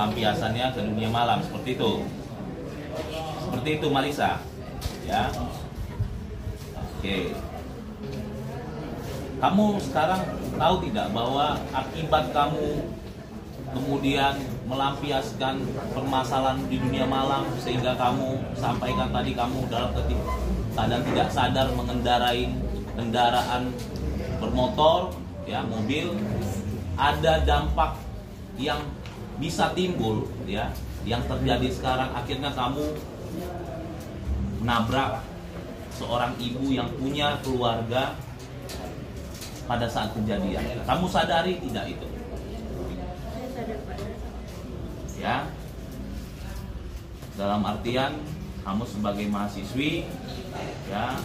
pelampiasannya ke dunia malam, seperti itu. Seperti itu Marisa. Ya. Oke. Kamu sekarang tahu tidak bahwa akibat kamu kemudian melampiaskan permasalahan di dunia malam, sehingga kamu sampaikan tadi kamu dalam keadaan tidak sadar mengendarai kendaraan bermotor, ya, mobil, ada dampak yang bisa timbul, ya, yang terjadi sekarang. Akhirnya kamu menabrak seorang ibu yang punya keluarga pada saat kejadian. Kamu sadari tidak itu? Ya, dalam artian kamu sebagai mahasiswi, ya,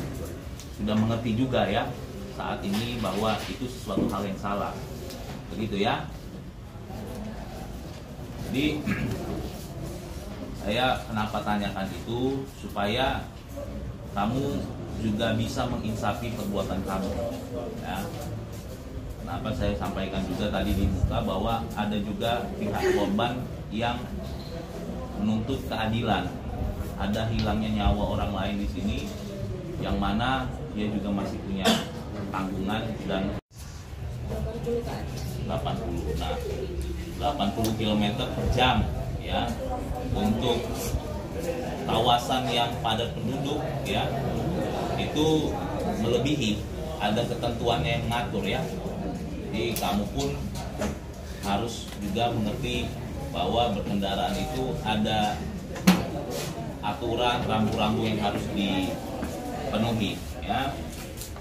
sudah mengerti juga ya saat ini bahwa itu sesuatu hal yang salah, begitu ya. Jadi saya kenapa tanyakan itu, supaya kamu juga bisa menginsafi perbuatan kamu, ya. Kenapa saya sampaikan juga tadi di muka bahwa ada juga pihak korban yang menuntut keadilan. Ada hilangnya nyawa orang lain di sini, yang mana dia juga masih punya tanggungan dan 80. Nah, 80 km per jam, ya, untuk kawasan yang padat penduduk, ya, itu melebihi. Ada ketentuannya yang mengatur, ya. Jadi kamu pun harus juga mengerti bahwa berkendaraan itu ada aturan, rambu-rambu yang harus dipenuhi, ya.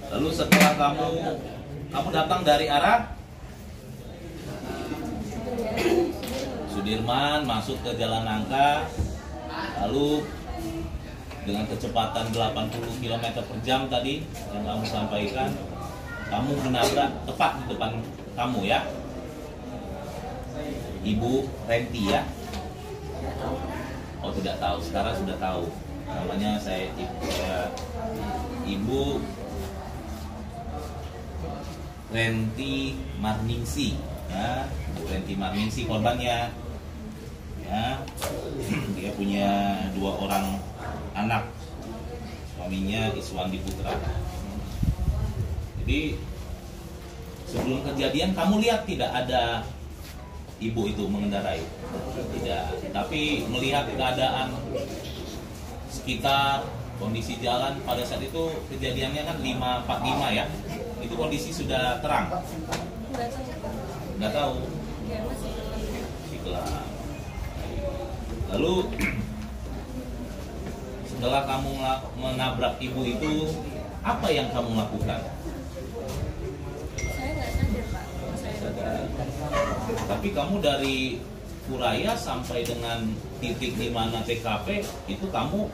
Lalu setelah kamu datang dari arah Sudirman, masuk ke Jalan Nangka, lalu dengan kecepatan 80 km per jam tadi yang kamu sampaikan, kamu menabrak tepat di depan kamu, ya, Ibu Renti, ya. Oh, tidak tahu, sekarang sudah tahu. Namanya Ibu Renti Marningsi, ya. Ibu Renti Marningsi korbannya, ya. Dia punya 2 orang anak, suaminya Iswandi Putra. Jadi sebelum kejadian kamu lihat tidak ada ibu itu mengendarai? Tidak. Tapi melihat keadaan sekitar, kondisi jalan pada saat itu kejadiannya kan 5.45, ya. Itu kondisi sudah terang? Nggak tahu. Masih gelap. Lalu setelah kamu menabrak ibu itu, apa yang kamu lakukan? Saya nggak sadar, Pak. Tapi kamu dari Puraya sampai dengan titik di mana TKP itu kamu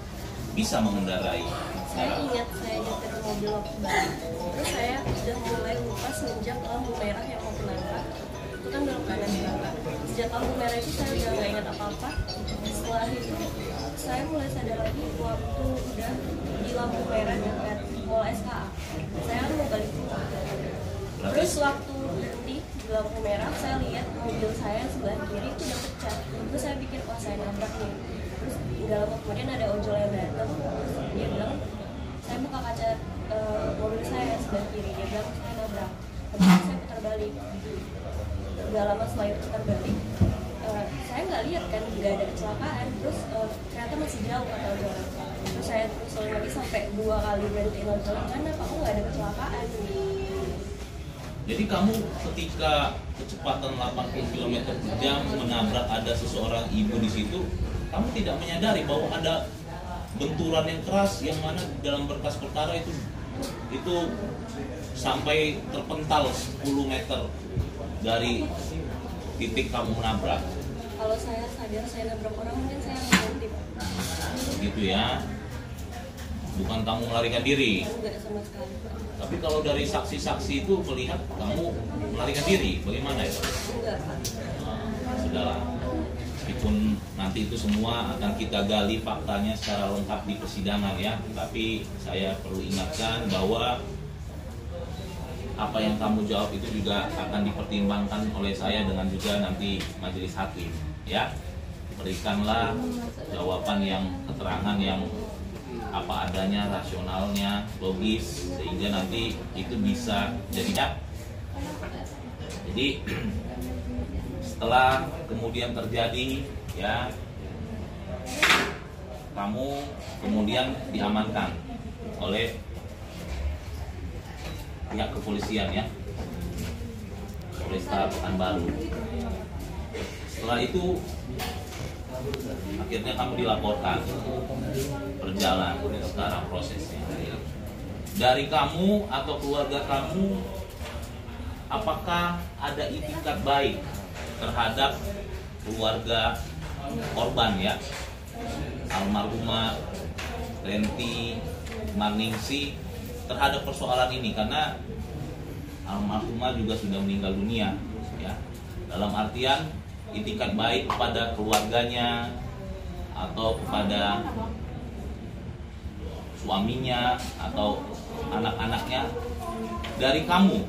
bisa mengendarai? Saya ingat saya nyetir mobil waktu balik. Terus saya sudah mulai lupa sejak lampu merah yang mau menabrak. Itu kan belok kanan belakang. Sejak lampu merah itu saya udah nggak ingat apa-apa. Setelah itu saya mulai sadar lagi waktu udah di lampu merah dekat Mall SKA. Saya mau balik pulang. Terus waktu berhenti di lampu merah, saya lihat mobil saya sebelah kiri itu udah pecah. Terus saya pikir, wah, saya nabrak nih. Terus nggak lama kemudian ada ojol yang datang. Dia bilang, saya buka kaca mobil saya sebelah kiri. Dia bilang saya nabrak. Terus saya putar balik. Nggak lama setelah itu putar balik, saya nggak lihat kan nggak ada kecelakaan. Terus ternyata masih jauh kata ojol. Terus saya terusin lagi sampai 2 kali berhentiin ojol. Kenapa kok nggak ada kecelakaan? Jadi kamu ketika kecepatan 80 km per jam menabrak ada seseorang ibu di situ, kamu tidak menyadari bahwa ada benturan yang keras yang mana dalam berkas perkara itu sampai terpental 10 meter dari titik kamu menabrak. Kalau saya sadar saya nabrak orang, mungkin saya berhenti, Pak. Begitu, ya. Bukan kamu melarikan diri. Enggak sama sekali, Pak. Tapi kalau dari saksi-saksi itu melihat kamu melarikan diri, bagaimana ya? Enggak, Pak. Sudahlah. Meskipun nanti itu semua akan kita gali faktanya secara lengkap di persidangan, ya. Tapi saya perlu ingatkan bahwa apa yang kamu jawab itu juga akan dipertimbangkan oleh saya dengan juga nanti majelis hakim, ya. berikanlah jawaban yang keterangan yang apa adanya, rasionalnya, logis, sehingga nanti itu bisa jadinya. Jadi setelah kemudian terjadi ya, kamu kemudian diamankan oleh pihak kepolisian ya, Polresta Pekanbaru. Setelah itu akhirnya kamu dilaporkan, berjalan sekarang prosesnya. Dari kamu atau keluarga kamu, apakah ada itikat baik terhadap keluarga korban ya, almarhumah Renti Marningsi, terhadap persoalan ini? Karena almarhumah juga sudah meninggal dunia ya. Dalam artian itikat baik kepada keluarganya atau kepada suaminya atau anak-anaknya, dari kamu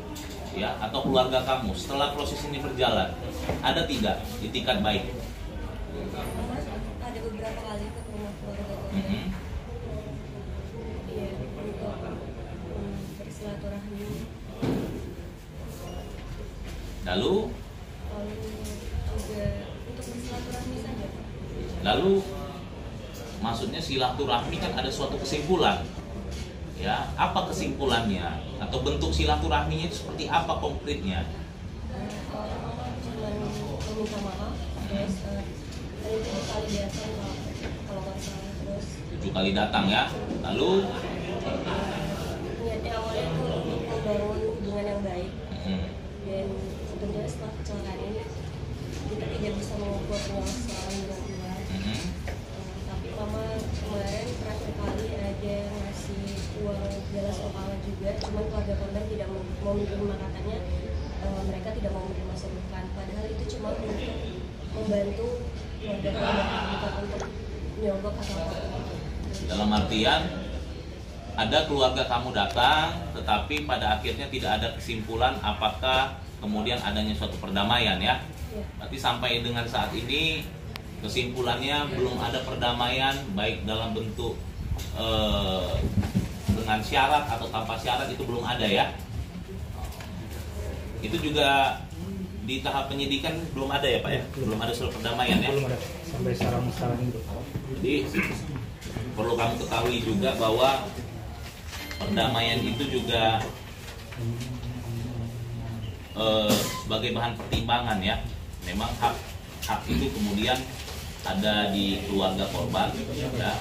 ya atau keluarga kamu setelah proses ini berjalan, ada tidak itikat baik? Ada beberapa kali ke rumah keluarga ya, untuk bersilaturahmi. Lalu juga untuk bersilaturahmi saja. Lalu maksudnya silaturahmi kan ada suatu kesimpulan ya, apa kesimpulannya atau bentuk silaturahminya itu seperti apa konkretnya? Orang cuma meminta maaf, terus ada 7 kali datang kalau nggak salah, terus 7 kali datang ya. Lalu niatnya awalnya tuh untuk membangun hubungan yang baik, dan tentunya setelah kecelakaan ini kita tidak bisa mengukur penyelesaian dengan uang. Tapi mama kemarin terakhir kali ada ngasih uang bela sungkawa juga, cuman keluarga korban tidak mau menerima, katanya mereka tidak mau menerima sumbangan, padahal itu cuma untuk membantu keluarga korban, bukan untuk nyogok atau apa. dalam artian ada keluarga kamu datang, tetapi pada akhirnya tidak ada kesimpulan apakah kemudian adanya suatu perdamaian ya. Berarti sampai dengan saat ini kesimpulannya belum ada perdamaian, baik dalam bentuk dengan syarat atau tanpa syarat, itu belum ada ya. Itu juga di tahap penyidikan belum ada ya Pak ya? Belum ada surat perdamaian ya? Belum ada sampai sekarang itu. Jadi perlu kamu ketahui juga bahwa perdamaian itu juga sebagai bahan pertimbangan ya. Memang hak itu kemudian ada di keluarga korban ya.